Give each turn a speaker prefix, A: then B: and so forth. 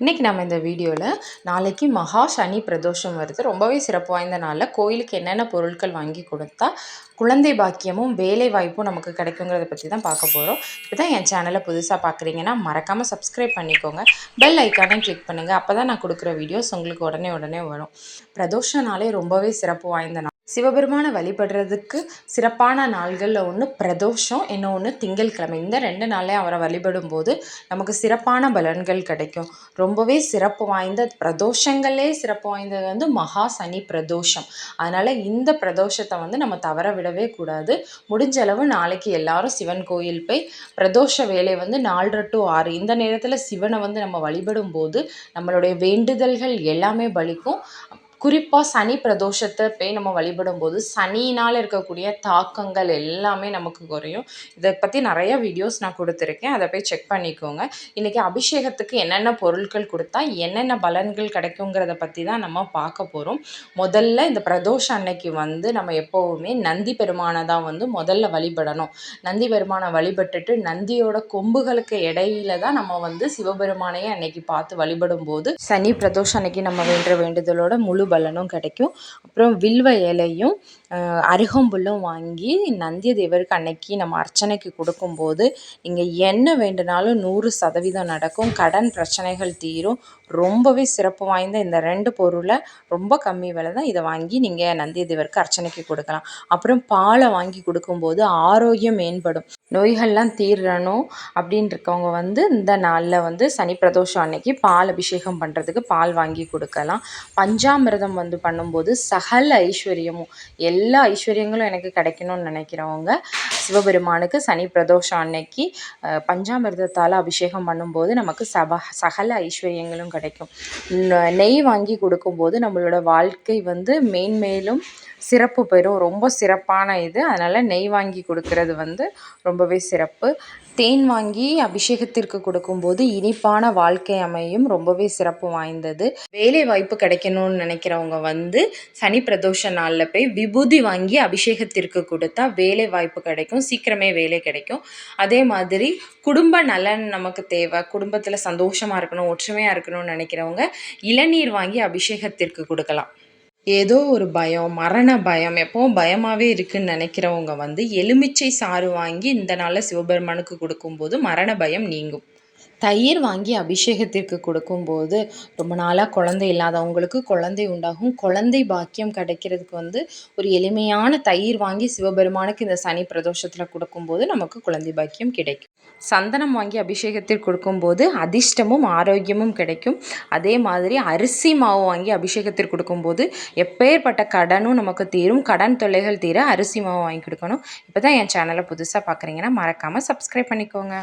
A: இன்றைக்கி நம்ம இந்த வீடியோவில் நாளைக்கு மகா சனி பிரதோஷம் வருது. ரொம்பவே சிறப்பு வாய்ந்த நாளில் கோயிலுக்கு என்னென்ன பொருட்கள் வாங்கி கொடுத்தா குழந்தை பாக்கியமும் வேலை வாய்ப்பும் நமக்கு கிடைக்குங்கிறத பற்றி தான் பார்க்க போகிறோம். இப்போ தான் என் சேனலை புதுசாக பார்க்குறீங்கன்னா மறக்காமல் சப்ஸ்கிரைப் பண்ணிக்கோங்க, பெல் ஐக்கானையும் கிளிக் பண்ணுங்கள். அப்போ தான் நான் கொடுக்குற வீடியோஸ் உங்களுக்கு உடனே வரும். பிரதோஷனாலே ரொம்பவே சிறப்பு வாய்ந்த நாள். சிவபெருமானை வழிபடுறதுக்கு சிறப்பான நாள்களில் ஒன்று பிரதோஷம், இன்னொன்று திங்கட்கிழமை. இந்த 2 நாள்லேயும் அவரை வழிபடும் போது நமக்கு சிறப்பான பலன்கள் கிடைக்கும். ரொம்பவே சிறப்பு வாய்ந்த பிரதோஷங்களே சிறப்பு வாய்ந்தது வந்து மகா சனி பிரதோஷம். அதனால் இந்த பிரதோஷத்தை நம்ம தவற விடவே கூடாது. முடிஞ்ச அளவு நாளைக்கு எல்லாரும் சிவன் கோயில் போய் பிரதோஷ வேலை 4 to 6 இந்த நேரத்தில் சிவனை நம்ம வழிபடும் போது நம்மளுடைய வேண்டுதல்கள் எல்லாமே பலிக்கும். குறிப்பாக சனி பிரதோஷத்தை போய் நம்ம வழிபடும் போது சனினால் இருக்கக்கூடிய தாக்கங்கள் எல்லாமே நமக்கு குறையும். இதை பற்றி நிறைய வீடியோஸ் நான் கொடுத்துருக்கேன், அதை போய் செக் பண்ணிக்கோங்க. இன்றைக்கி அபிஷேகத்துக்கு என்னென்ன பொருட்கள் கொடுத்தா என்னென்ன பலன்கள் கிடைக்குங்கிறத பற்றி தான் நம்ம பார்க்க போகிறோம். முதல்ல இந்த பிரதோஷம் அன்னைக்கு நம்ம எப்போவுமே நந்தி பெருமானை தான் முதல்ல வழிபடணும். நந்தி பெருமானை வழிபட்டுட்டு நந்தியோட கொம்புகளுக்கு இடையில தான் நம்ம சிவபெருமானையே அன்னைக்கு பார்த்து வழிபடும் போது சனி பிரதோஷம் அன்னைக்கு நம்ம வேண்டுற வேண்டுதலோட முழு பலனும் கிடைக்கும். அப்புறம் வில்வ இலையும் அருகம்புல்லும் வாங்கி நந்திய தேவருக்கு அன்னைக்கு நம்ம அர்ச்சனைக்கு கொடுக்கும்போது நீங்கள் என்ன வேண்டுனாலும் 100% நடக்கும். கடன் பிரச்சனைகள் தீரும். ரொம்பவே சிறப்பு வாய்ந்த இந்த 2 பொருளை ரொம்ப கம்மி விலை தான். இதை வாங்கி நீங்கள் நந்திய தேவருக்கு அர்ச்சனைக்கு கொடுக்கலாம். அப்புறம் பாலை வாங்கி கொடுக்கும்போது ஆரோக்கியம் மேம்படும். நோய்கள்லாம் தீரணும் அப்படின்னு இருக்கவங்க இந்த நாளில் சனி பிரதோஷம் அன்னைக்கு பால் அபிஷேகம் பண்ணுறதுக்கு பால் வாங்கி கொடுக்கலாம். பஞ்சாமிர்தம் பண்ணும்போது சகல ஐஸ்வர்யமும் எல்லா ஐஸ்வர்யங்களும் எனக்கு கிடைக்கணும்னு நினைக்கிறவங்க சிவபெருமானுக்கு சனி பிரதோஷம் அன்னைக்கு பஞ்சாமிர்தத்தால் அபிஷேகம் பண்ணும்போது நமக்கு சகல ஐஸ்வர்யங்களும் கிடைக்கும். நெய் வாங்கி கொடுக்கும்போது நம்மளோட வாழ்க்கை மேன்மேலும் சிறப்பு பெறும். ரொம்ப சிறப்பான இது. அதனால் நெய் வாங்கி கொடுக்கறது ரொம்பவே சிறப்பு. தேன் வாங்கி அபிஷேகத்திற்கு கொடுக்கும்போது இனிப்பான வாழ்க்கை அமையும். ரொம்பவே சிறப்பு வாய்ந்தது. வேலை வாய்ப்பு கிடைக்கணும்னு நினைக்கிறவங்க சனி பிரதோஷ நாளில் போய் விபூதி வாங்கி அபிஷேகத்திற்கு கொடுத்தா வேலை வாய்ப்பு கிடைக்கும், சீக்கிரமே வேலை கிடைக்கும். அதே மாதிரி குடும்ப நலன் நமக்கு தேவை, குடும்பத்தில் சந்தோஷமாக இருக்கணும், ஒற்றுமையாக இருக்கணும்னு நினைக்கிறவங்க இளநீர் வாங்கி அபிஷேகத்திற்கு கொடுக்கலாம். ஏதோ ஒரு பயம், மரண பயம், எப்பவும் பயமாகவே இருக்குதுன்னு நினைக்கிறவங்க எலுமிச்சை சாறு வாங்கி இந்த நாளில் சிவபெருமானுக்கு கொடுக்கும்போது மரண பயம் நீங்கும். தயிர் வாங்கி அபிஷேகத்திற்கு கொடுக்கும்போது ரொம்ப நாளாக குழந்தை இல்லாதவங்களுக்கு குழந்தை உண்டாகும். குழந்தை பாக்கியம் கிடைக்கிறதுக்கு ஒரு எளிமையான தயிர் வாங்கி சிவபெருமானுக்கு இந்த சனி பிரதோஷத்தில் கொடுக்கும்போது நமக்கு குழந்தை பாக்கியம் கிடைக்கும். சந்தனம் வாங்கி அபிஷேகத்திற்கு கொடுக்கும்போது அதிர்ஷ்டமும் ஆரோக்கியமும் கிடைக்கும். அதே மாதிரி அரிசி மாவு வாங்கி அபிஷேகத்திற்கு கொடுக்கும்போது எப்பேற்பட்ட கடனும் நமக்கு தீரும். கடன் தொல்லைகள் தீர அரிசி மாவு வாங்கி கொடுக்கணும். இப்போ தான் என் சேனலை புதுசாக பார்க்குறீங்கன்னா மறக்காமல் சப்ஸ்கிரைப் பண்ணிக்கோங்க.